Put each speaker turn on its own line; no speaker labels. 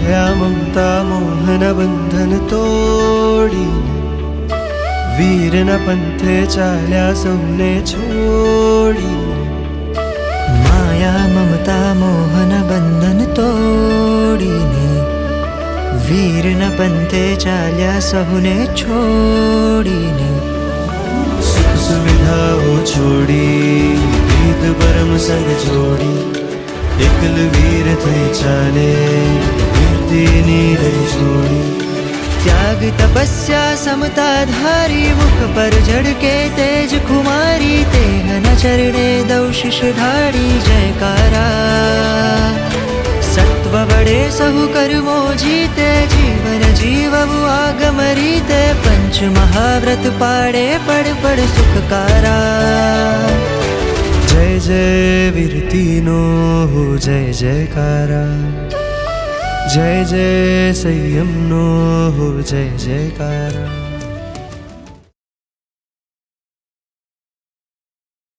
માયા મમતા મોહન બંધન તોડીને વીરના પંથે ચાલ્યા સૌને છોડીને.
માયા મમતા મોહન બંધન તોડીને વીરના પંથે ચાલ્યા સહુને છોડીને.
સુખ સુવિધાઓ છોડી પ્રીત પરમ સંગ જોડી એકલ વીર થઈ ચાલે કીર્તિની રહી છોડી.
त्याग तपस्या समता धारी मुख पर झड़के तेज कुमारी तेहन चरणे दौ शिष ढाड़ी जयकारा. सत्व बड़े सहु कर्मो जीते जीवन जीववु आगम रीते पंच महाव्रत पाड़े पड़ पड़ सुखकारा.
जय जय वीरतीनो हो जय जयकारा. जय जय संयमनो हो जय जयकारा.